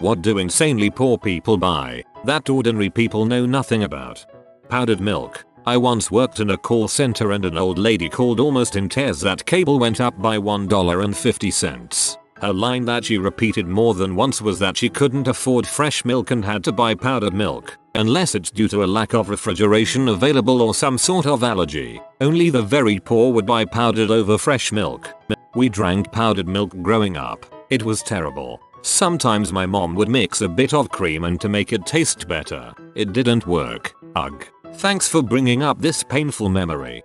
What do insanely poor people buy that ordinary people know nothing about? Powdered milk. I once worked in a call center and an old lady called almost in tears that cable went up by $1.50. Her line that she repeated more than once was that she couldn't afford fresh milk and had to buy powdered milk, unless it's due to a lack of refrigeration available or some sort of allergy. Only the very poor would buy powdered over fresh milk. We drank powdered milk growing up. It was terrible. Sometimes my mom would mix a bit of cream and to make it taste better. It didn't work. Ugh. Thanks for bringing up this painful memory.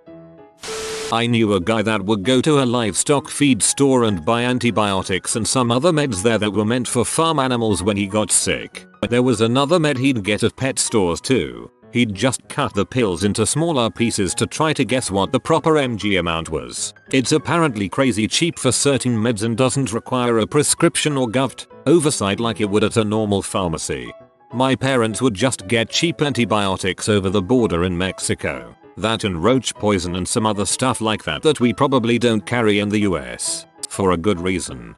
I knew a guy that would go to a livestock feed store and buy antibiotics and some other meds there that were meant for farm animals when he got sick. There was another med he'd get at pet stores too. He'd just cut the pills into smaller pieces to try to guess what the proper mg amount was. It's apparently crazy cheap for certain meds and doesn't require a prescription or govt oversight like it would at a normal pharmacy. My parents would just get cheap antibiotics over the border in Mexico. That and roach poison and some other stuff like that we probably don't carry in the US. For a good reason.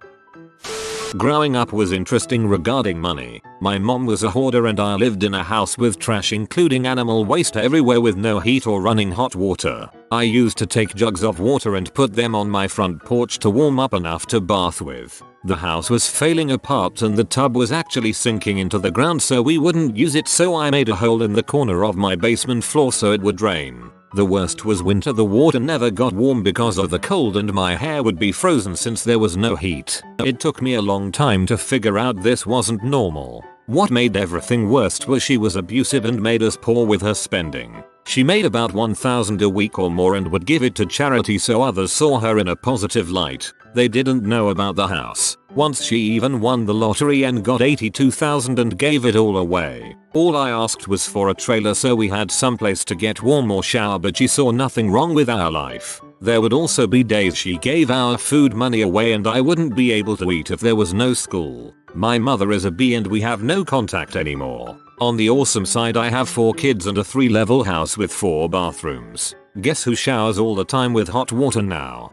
Growing up was interesting regarding money. My mom was a hoarder and I lived in a house with trash including animal waste everywhere with no heat or running hot water. I used to take jugs of water and put them on my front porch to warm up enough to bath with. The house was failing apart and the tub was actually sinking into the ground so we wouldn't use it, so I made a hole in the corner of my basement floor so it would drain. The worst was winter. The water never got warm because of the cold and my hair would be frozen since there was no heat. It took me a long time to figure out this wasn't normal. What made everything worse was she was abusive and made us poor with her spending. She made about $1,000 a week or more and would give it to charity so others saw her in a positive light. They didn't know about the house. Once she even won the lottery and got $82,000 and gave it all away. All I asked was for a trailer so we had someplace to get warm or shower, but she saw nothing wrong with our life. There would also be days she gave our food money away and I wouldn't be able to eat if there was no school. My mother is a B and we have no contact anymore. On the awesome side, I have 4 kids and a 3-level house with 4 bathrooms. Guess who showers all the time with hot water now?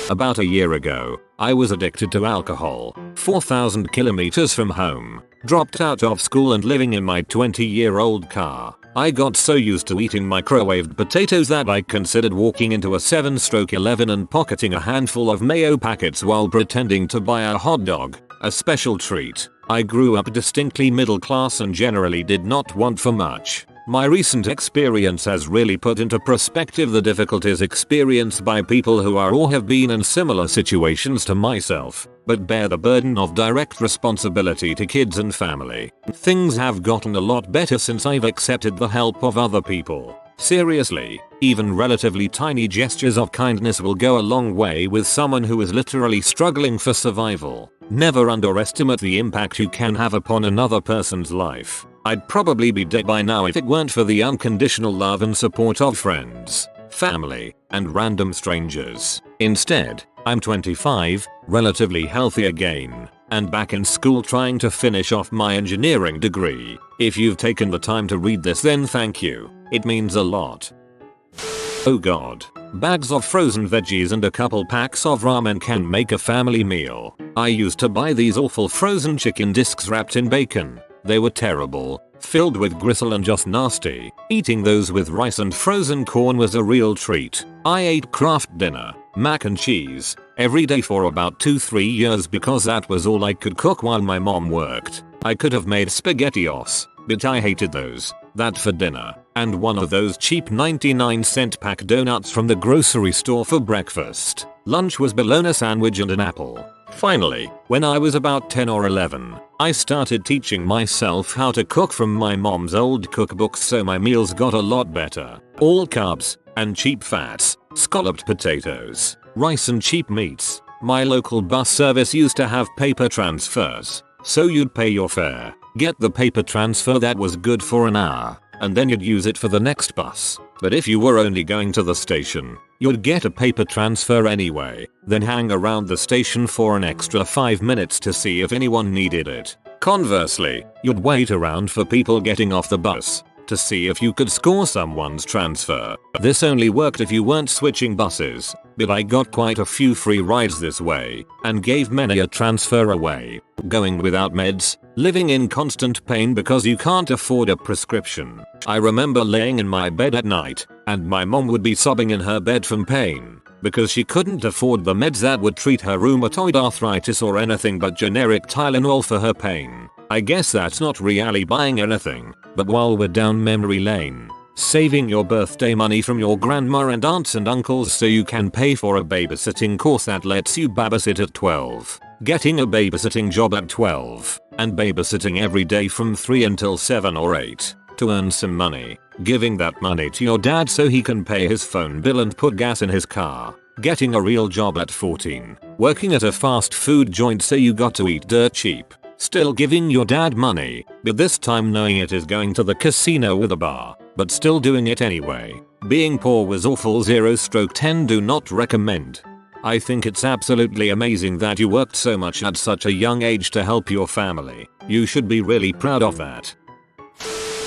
About a year ago, I was addicted to alcohol. 4,000 kilometers from home. Dropped out of school and living in my 20-year-old car. I got so used to eating microwaved potatoes that I considered walking into a 7/11 and pocketing a handful of mayo packets while pretending to buy a hot dog. A special treat. I grew up distinctly middle class and generally did not want for much. My recent experience has really put into perspective the difficulties experienced by people who are or have been in similar situations to myself, but bear the burden of direct responsibility to kids and family. Things have gotten a lot better since I've accepted the help of other people. Seriously, even relatively tiny gestures of kindness will go a long way with someone who is literally struggling for survival. Never underestimate the impact you can have upon another person's life. I'd probably be dead by now if it weren't for the unconditional love and support of friends, family, and random strangers. Instead, I'm 25, relatively healthy again, and back in school trying to finish off my engineering degree. If you've taken the time to read this, then thank you. It means a lot. Oh god. Bags of frozen veggies and a couple packs of ramen can make a family meal. I used to buy these awful frozen chicken discs wrapped in bacon. They were terrible, filled with gristle and just nasty. Eating those with rice and frozen corn was a real treat. I ate Kraft Dinner, mac and cheese, every day for about 2-3 years because that was all I could cook while my mom worked. I could have made SpaghettiOs, but I hated those. That for dinner, and one of those cheap 99-cent pack donuts from the grocery store for breakfast. Lunch was bologna sandwich and an apple. Finally, when I was about 10 or 11, I started teaching myself how to cook from my mom's old cookbooks, so my meals got a lot better. All carbs and cheap fats, scalloped potatoes, rice and cheap meats. My local bus service used to have paper transfers, so you'd pay your fare, get the paper transfer that was good for an hour, and then you'd use it for the next bus. But if you were only going to the station, you'd get a paper transfer anyway, then hang around the station for an extra 5 minutes to see if anyone needed it. Conversely, you'd wait around for people getting off the bus, to see if you could score someone's transfer. This only worked if you weren't switching buses, but I got quite a few free rides this way, and gave many a transfer away. Going without meds, living in constant pain because you can't afford a prescription. I remember laying in my bed at night, and my mom would be sobbing in her bed from pain, because she couldn't afford the meds that would treat her rheumatoid arthritis or anything but generic Tylenol for her pain. I guess that's not really buying anything, but while we're down memory lane, saving your birthday money from your grandma and aunts and uncles so you can pay for a babysitting course that lets you babysit at 12, getting a babysitting job at 12, and babysitting every day from 3 until 7 or 8 to earn some money, giving that money to your dad so he can pay his phone bill and put gas in his car, getting a real job at 14, working at a fast food joint so you got to eat dirt cheap, still giving your dad money, but this time knowing it is going to the casino with a bar, but still doing it anyway. Being poor was awful. 0/10 do not recommend. I think it's absolutely amazing that you worked so much at such a young age to help your family. You should be really proud of that.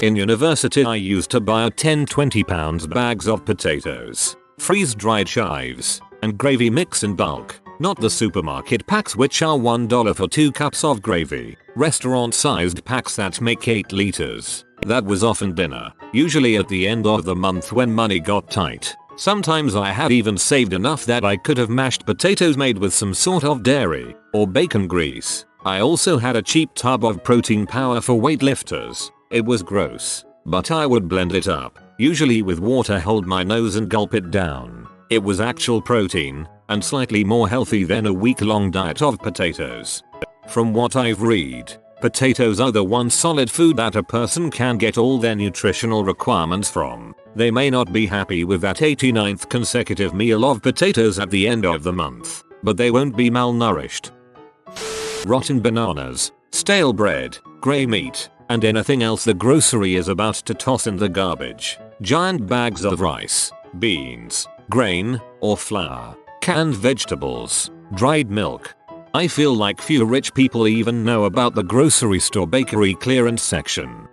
In university I used to buy 10-20 pounds bags of potatoes, freeze-dried chives, and gravy mix in bulk. Not the supermarket packs which are $1 for 2 cups of gravy, restaurant-sized packs that make 8 liters. That was often dinner, usually at the end of the month when money got tight. Sometimes I had even saved enough that I could have mashed potatoes made with some sort of dairy or bacon grease. I also had a cheap tub of protein powder for weightlifters. It was gross, but I would blend it up, usually with water, hold my nose and gulp it down. It was actual protein, and slightly more healthy than a week-long diet of potatoes. From what I've read, potatoes are the one solid food that a person can get all their nutritional requirements from. They may not be happy with that 89th consecutive meal of potatoes at the end of the month, but they won't be malnourished. Rotten bananas, stale bread, grey meat, and anything else the grocery is about to toss in the garbage. Giant bags of rice, beans, grain, or flour, canned vegetables, dried milk. I feel like few rich people even know about the grocery store bakery clearance section.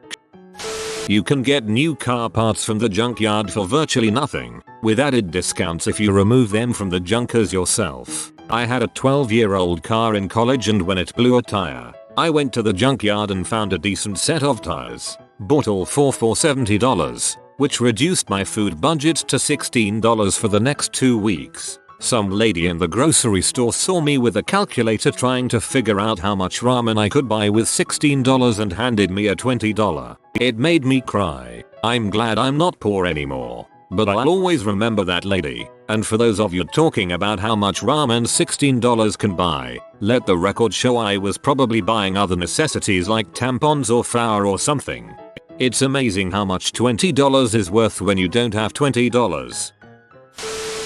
You can get new car parts from the junkyard for virtually nothing, with added discounts if you remove them from the junkers yourself. I had a 12-year-old car in college, and when it blew a tire, I went to the junkyard and found a decent set of tires. Bought all four for $70, which reduced my food budget to $16 for the next 2 weeks. Some lady in the grocery store saw me with a calculator trying to figure out how much ramen I could buy with $16 and handed me a $20. It made me cry. I'm glad I'm not poor anymore. But I'll always remember that lady. And for those of you talking about how much ramen $16 can buy, let the record show I was probably buying other necessities like tampons or flour or something. It's amazing how much $20 is worth when you don't have $20.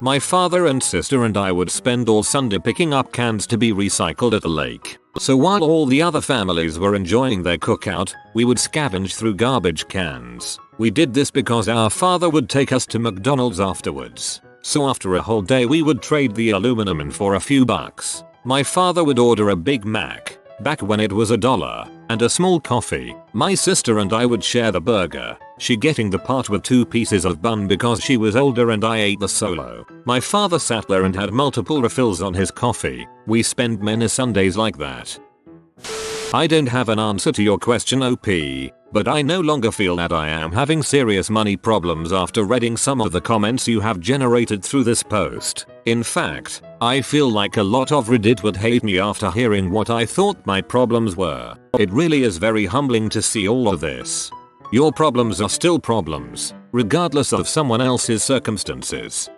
My father and sister and I would spend all Sunday picking up cans to be recycled at the lake. So while all the other families were enjoying their cookout, we would scavenge through garbage cans. We did this because our father would take us to McDonald's afterwards. So after a whole day we would trade the aluminum in for a few bucks. My father would order a Big Mac, back when it was $1, and a small coffee. My sister and I would share the burger, she getting the part with 2 pieces of bun because she was older and I ate the solo. My father sat there and had multiple refills on his coffee. We spent many Sundays like that. I don't have an answer to your question, OP, but I no longer feel that I am having serious money problems after reading some of the comments you have generated through this post. In fact, I feel like a lot of Reddit would hate me after hearing what I thought my problems were. It really is very humbling to see all of this. Your problems are still problems, regardless of someone else's circumstances.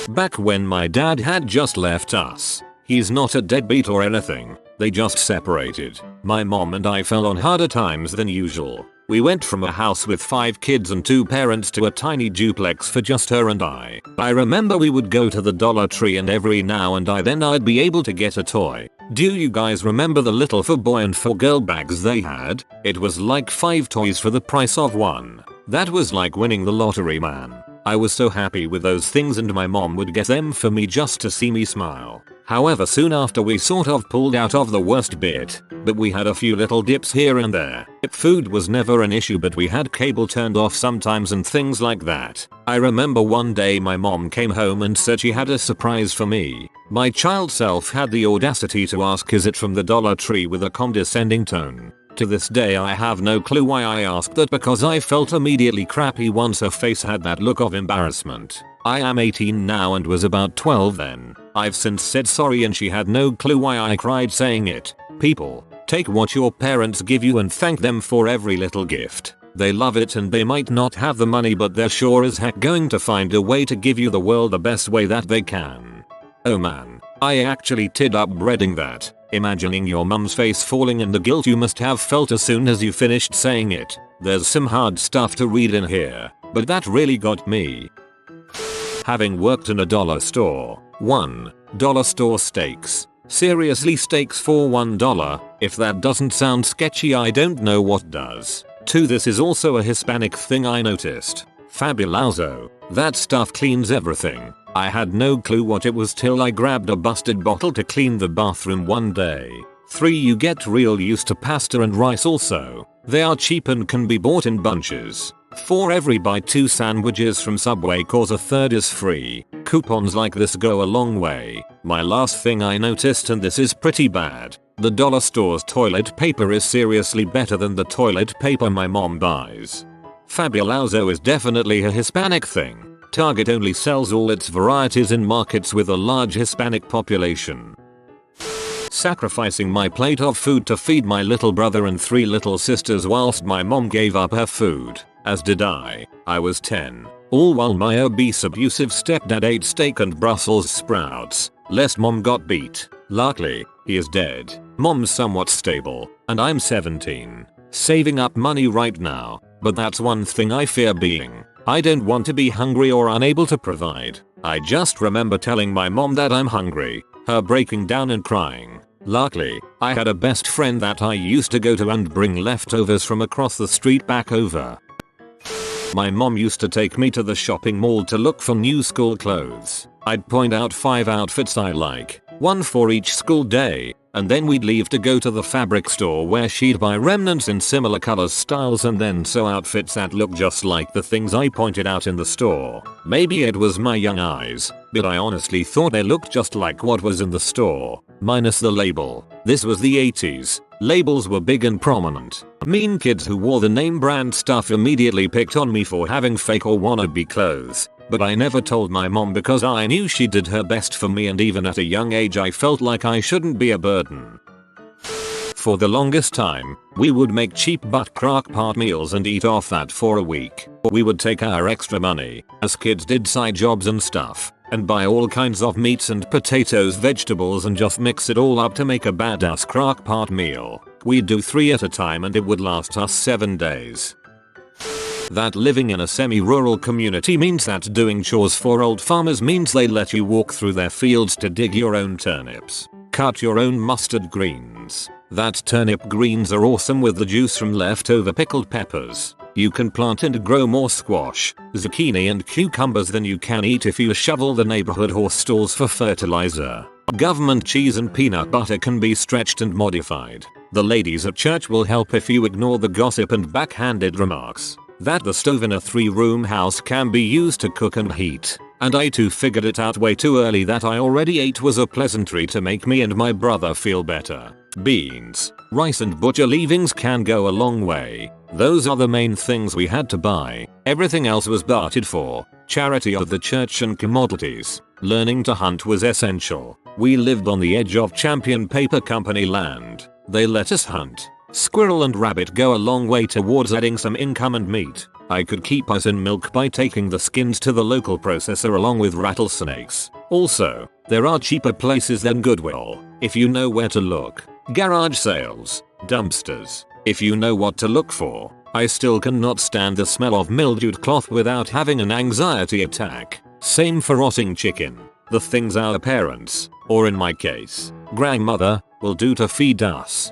Back when my dad had just left us, he's not a deadbeat or anything, they just separated. My mom and I fell on harder times than usual. We went from a house with 5 kids and 2 parents to a tiny duplex for just her and I. I remember we would go to the Dollar Tree and every now and then I'd be able to get a toy. Do you guys remember the little for boy and for girl bags they had? It was like 5 toys for the price of 1. That was like winning the lottery, man. I was so happy with those things and my mom would get them for me just to see me smile. However, soon after we sort of pulled out of the worst bit, but we had a few little dips here and there. Food was never an issue, but we had cable turned off sometimes and things like that. I remember one day my mom came home and said she had a surprise for me. My child self had the audacity to ask, "Is it from the Dollar Tree?" with a condescending tone. To this day I have no clue why I asked that, because I felt immediately crappy once her face had that look of embarrassment. I am 18 now and was about 12 then. I've since said sorry and she had no clue why I cried saying it. People, take what your parents give you and thank them for every little gift. They love it and they might not have the money, but they're sure as heck going to find a way to give you the world the best way that they can. Oh man, I actually teared up reading that, imagining your mum's face falling and the guilt you must have felt as soon as you finished saying it. There's some hard stuff to read in here, but that really got me. Having worked in a dollar store. 1. Dollar store steaks. Seriously, steaks for $1? If that doesn't sound sketchy, I don't know what does. 2. This is also a Hispanic thing I noticed. Fabuloso. That stuff cleans everything. I had no clue what it was till I grabbed a busted bottle to clean the bathroom one day. 3. You get real used to pasta and rice also. They are cheap and can be bought in bunches. 4. Every buy 2 sandwiches from Subway cause a third is free. Coupons like this go a long way. My last thing I noticed, and this is pretty bad. The dollar store's toilet paper is seriously better than the toilet paper my mom buys. Fabuloso is definitely a Hispanic thing. Target only sells all its varieties in markets with a large Hispanic population. Sacrificing my plate of food to feed my little brother and 3 little sisters whilst my mom gave up her food, as did I. I was 10. All while my obese abusive stepdad ate steak and Brussels sprouts, lest mom got beat. Luckily, he is dead. Mom's somewhat stable, and I'm 17. Saving up money right now, but that's one thing I fear being. I don't want to be hungry or unable to provide. I just remember telling my mom that I'm hungry, her breaking down and crying. Luckily, I had a best friend that I used to go to and bring leftovers from across the street back over. My mom used to take me to the shopping mall to look for new school clothes. I'd point out 5 outfits I like, one for each school day, and then we'd leave to go to the fabric store where she'd buy remnants in similar colors, styles, and then sew outfits that look just like the things I pointed out in the store. Maybe it was my young eyes, but I honestly thought they looked just like what was in the store, minus the label. This was the 80s. Labels were big and prominent. Mean kids who wore the name brand stuff immediately picked on me for having fake or wannabe clothes. But I never told my mom because I knew she did her best for me, and even at a young age I felt like I shouldn't be a burden. For the longest time, we would make cheap but crock-pot meals and eat off that for a week. We would take our extra money, as kids did side jobs and stuff, and buy all kinds of meats and potatoes, vegetables, and just mix it all up to make a badass crock-pot meal. We'd do 3 at a time and it would last us 7 days. That living in a semi-rural community means that doing chores for old farmers means they let you walk through their fields to dig your own turnips, cut your own mustard greens. That turnip greens are awesome with the juice from leftover pickled peppers. You can plant and grow more squash, zucchini, and cucumbers than you can eat if you shovel the neighborhood horse stalls for fertilizer. Government cheese and peanut butter can be stretched and modified. The ladies at church will help if you ignore the gossip and backhanded remarks. That the stove in a 3-room house can be used to cook and heat. And I too figured it out way too early that I already ate was a pleasantry to make me and my brother feel better. Beans, rice, and butcher leavings can go a long way. Those are the main things we had to buy. Everything else was bartered for. Charity of the church and commodities. Learning to hunt was essential. We lived on the edge of Champion Paper Company land. They let us hunt. Squirrel and rabbit go a long way towards adding some income and meat. I could keep us in milk by taking the skins to the local processor along with rattlesnakes. Also, there are cheaper places than Goodwill, if you know where to look. Garage sales, dumpsters, if you know what to look for. I still cannot stand the smell of mildewed cloth without having an anxiety attack. Same for rotting chicken. The things our parents, or in my case, grandmother, will do to feed us.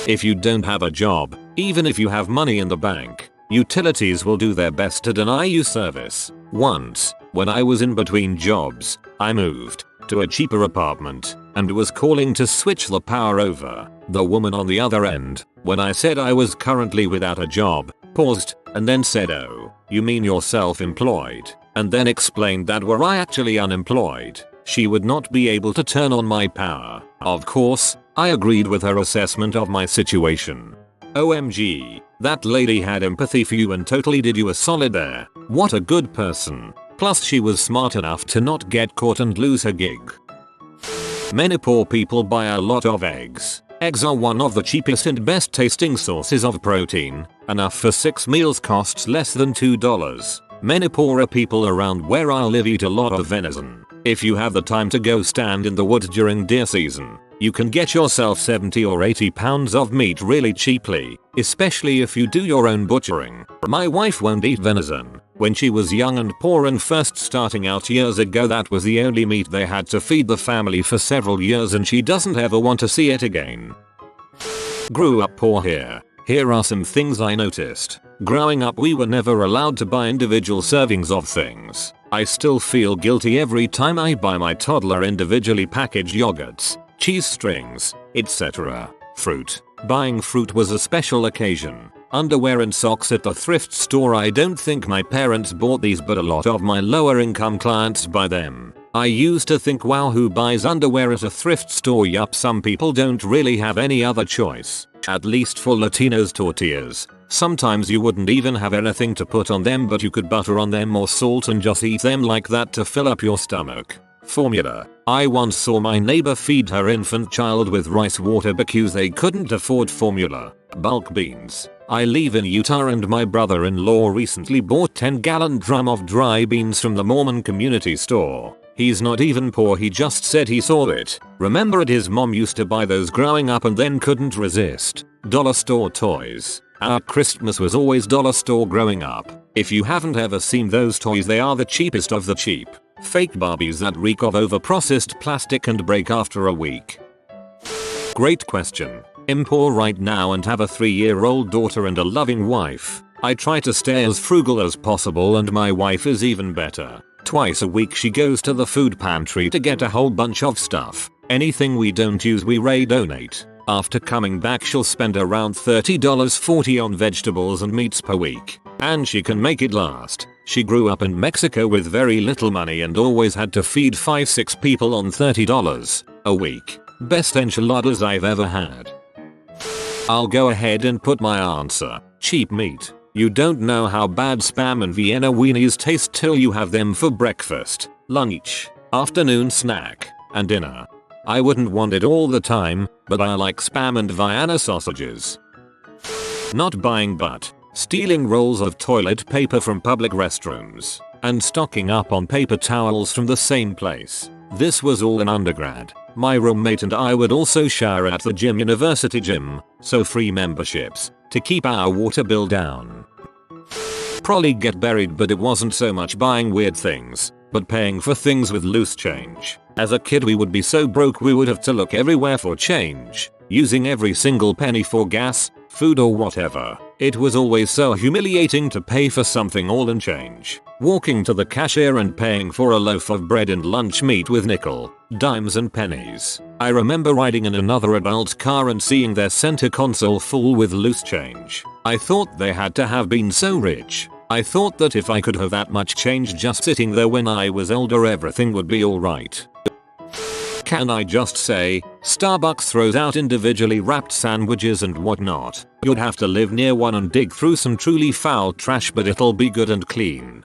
If you don't have a job, even if you have money in the bank, Utilities will do their best to deny you service. Once, when I was in between jobs, I moved to a cheaper apartment and was calling to switch the power over. The woman on the other end, when I said I was currently without a job, paused and then said, "Oh, you mean you're self-employed?" and then explained that were I actually unemployed, she would not be able to turn on my power. Of course, I agreed with her assessment of my situation. OMG, that lady had empathy for you and totally did you a solid there. What a good person. Plus she was smart enough to not get caught and lose her gig. Many poor people buy a lot of eggs. Eggs are one of the cheapest and best tasting sources of protein. Enough for 6 meals costs less than $2. Many poorer people around where I live eat a lot of venison. If you have the time to go stand in the woods during deer season, you can get yourself 70 or 80 pounds of meat really cheaply, especially if you do your own butchering. My wife won't eat venison. When she was young and poor and first starting out years ago, that was the only meat they had to feed the family for several years, and she doesn't ever want to see it again. Grew up poor here. Here are some things I noticed. Growing up, we were never allowed to buy individual servings of things. I still feel guilty every time I buy my toddler individually packaged yogurts, cheese strings, etc. Fruit. Buying fruit was a special occasion. Underwear and socks at the thrift store. I don't think my parents bought these, but a lot of my lower income clients buy them. I used to think, wow, who buys underwear at a thrift store? Yup, some people don't really have any other choice. At least for Latinos, tortillas. Sometimes you wouldn't even have anything to put on them, but you could butter on them or salt and just eat them like that to fill up your stomach. Formula. I once saw my neighbor feed her infant child with rice water because they couldn't afford formula. Bulk beans. I live in Utah and my brother-in-law recently bought 10-gallon drum of dry beans from the Mormon community store. He's not even poor, he just said he saw it. Remembered his mom used to buy those growing up and then couldn't resist. Dollar store toys. Our Christmas was always dollar store growing up. If you haven't ever seen those toys, they are the cheapest of the cheap. Fake Barbies that reek of overprocessed plastic and break after a week. Great question. I'm poor right now and have a 3-year-old daughter and a loving wife. I try to stay as frugal as possible, and my wife is even better. Twice a week she goes to the food pantry to get a whole bunch of stuff. Anything we don't use we donate. After coming back she'll spend around $30-40 on vegetables and meats per week. And she can make it last. She grew up in Mexico with very little money and always had to feed 5-6 people on $30 a week. Best enchiladas I've ever had. I'll go ahead and put my answer. Cheap meat. You don't know how bad Spam and Vienna weenies taste till you have them for breakfast, lunch, afternoon snack, and dinner. I wouldn't want it all the time, but I like Spam and Vienna sausages. Not buying but stealing rolls of toilet paper from public restrooms and stocking up on paper towels from the same place. This was all in undergrad. My roommate and I would also shower at the university gym, so free memberships to keep our water bill down. Probably get buried, but it wasn't so much buying weird things, but paying for things with loose change. As a kid we would be so broke we would have to look everywhere for change, using every single penny for gas, food or whatever. It was always so humiliating to pay for something all in change. Walking to the cashier and paying for a loaf of bread and lunch meat with nickel, dimes and pennies. I remember riding in another adult's car and seeing their center console full with loose change. I thought they had to have been so rich. I thought that if I could have that much change just sitting there when I was older, everything would be alright. Can I just say, Starbucks throws out individually wrapped sandwiches and whatnot. You'd have to live near one and dig through some truly foul trash, but it'll be good and clean.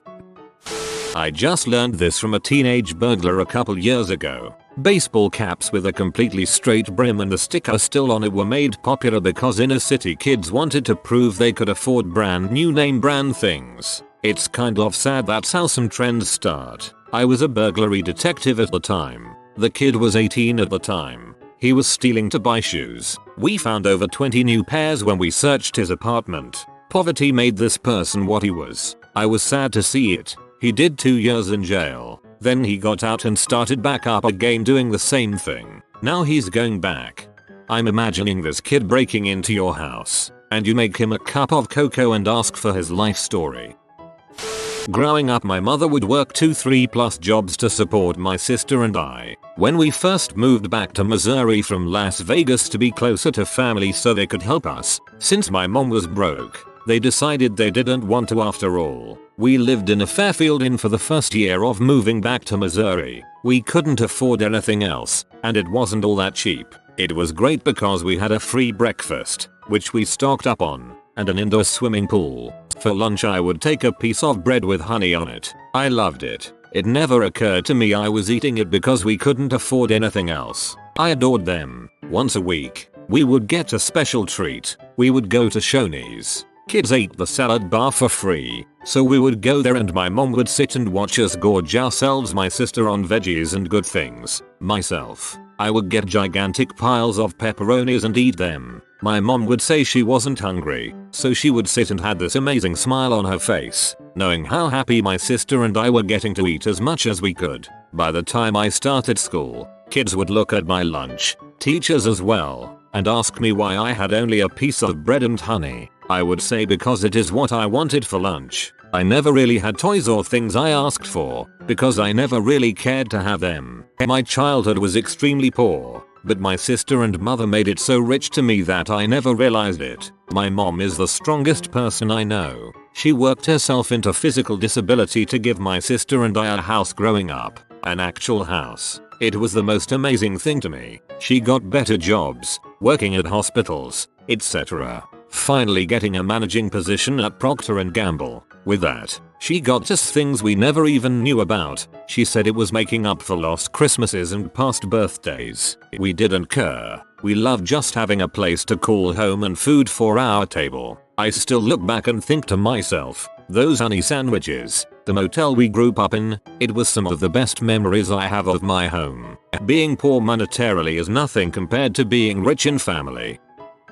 I just learned this from a teenage burglar a couple years ago. Baseball caps with a completely straight brim and the sticker still on it were made popular because inner city kids wanted to prove they could afford brand new name brand things. It's kind of sad that's how some trends start. I was a burglary detective at the time. The kid was 18 at the time. He was stealing to buy shoes. We found over 20 new pairs when we searched his apartment. Poverty made this person what he was. I was sad to see it. He did 2 years in jail. Then he got out and started back up again doing the same thing. Now he's going back. I'm imagining this kid breaking into your house, and you make him a cup of cocoa and ask for his life story. Growing up, my mother would work 2-3+ jobs to support my sister and I. When we first moved back to Missouri from Las Vegas to be closer to family so they could help us, since my mom was broke, they decided they didn't want to after all. We lived in a Fairfield Inn for the first year of moving back to Missouri. We couldn't afford anything else, and it wasn't all that cheap. It was great because we had a free breakfast, which we stocked up on, and an indoor swimming pool. For lunch I would take a piece of bread with honey on it. I loved it. It never occurred to me I was eating it because we couldn't afford anything else. I adored them. Once a week, we would get a special treat. We would go to Shoney's. Kids ate the salad bar for free, so we would go there and my mom would sit and watch us gorge ourselves, my sister on veggies and good things. Myself, I would get gigantic piles of pepperonis and eat them. My mom would say she wasn't hungry, so she would sit and had this amazing smile on her face, knowing how happy my sister and I were getting to eat as much as we could. By the time I started school, kids would look at my lunch, teachers as well, and ask me why I had only a piece of bread and honey. I would say because it is what I wanted for lunch. I never really had toys or things I asked for, because I never really cared to have them. My childhood was extremely poor, but my sister and mother made it so rich to me that I never realized it. My mom is the strongest person I know. She worked herself into physical disability to give my sister and I a house growing up. An actual house. It was the most amazing thing to me. She got better jobs, working at hospitals, etc. Finally getting a managing position at Procter & Gamble. With that, she got us things we never even knew about. She said it was making up for lost Christmases and past birthdays. We didn't care. We loved just having a place to call home and food for our table. I still look back and think to myself, those honey sandwiches, the motel we grew up in, it was some of the best memories I have of my home. Being poor monetarily is nothing compared to being rich in family.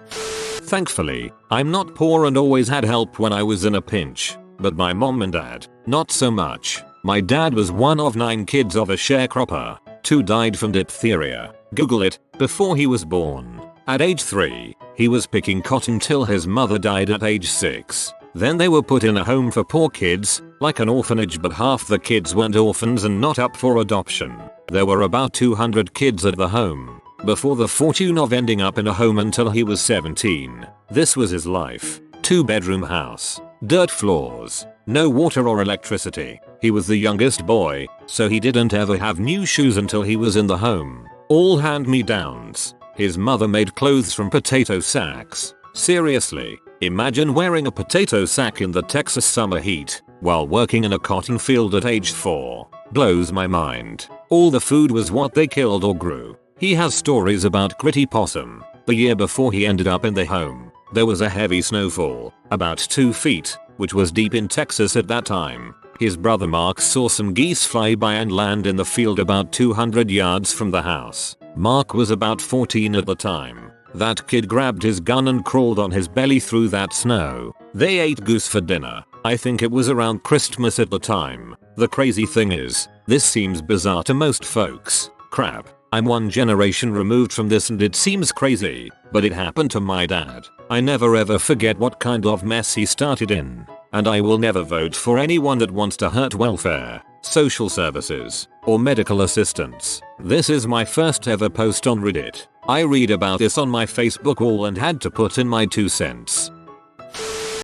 Thankfully, I'm not poor and always had help when I was in a pinch. But my mom and dad, not so much. My dad was one of 9 kids of a sharecropper. 2 died from diphtheria. Google it, before he was born. At age 3, he was picking cotton till his mother died at age 6. Then they were put in a home for poor kids, like an orphanage, but half the kids weren't orphans and not up for adoption. There were about 200 kids at the home. Before the fortune of ending up in a home until he was 17. This was his life. 2-bedroom house. Dirt floors. No water or electricity. He was the youngest boy, so he didn't ever have new shoes until he was in the home. All hand-me-downs. His mother made clothes from potato sacks. Seriously, imagine wearing a potato sack in the Texas summer heat while working in a cotton field at age 4. Blows my mind. All the food was what they killed or grew. He has stories about Gritty Possum. The year before he ended up in the home, there was a heavy snowfall, about 2 feet, which was deep in Texas at that time. His brother Mark saw some geese fly by and land in the field about 200 yards from the house. Mark was about 14 at the time. That kid grabbed his gun and crawled on his belly through that snow. They ate goose for dinner. I think it was around Christmas at the time. The crazy thing is, this seems bizarre to most folks. Crap. I'm 1 generation removed from this and it seems crazy, but it happened to my dad. I never ever forget what kind of mess he started in. And I will never vote for anyone that wants to hurt welfare, social services, or medical assistance. This is my first ever post on Reddit. I read about this on my Facebook wall and had to put in my 2 cents.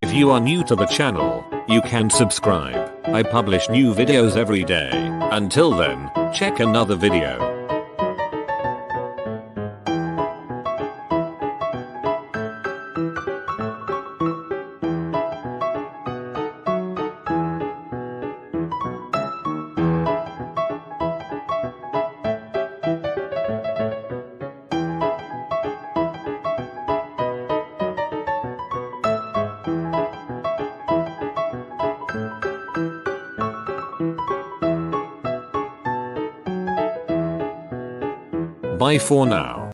If you are new to the channel, you can subscribe. I publish new videos every day. Until then, check another video. Bye for now.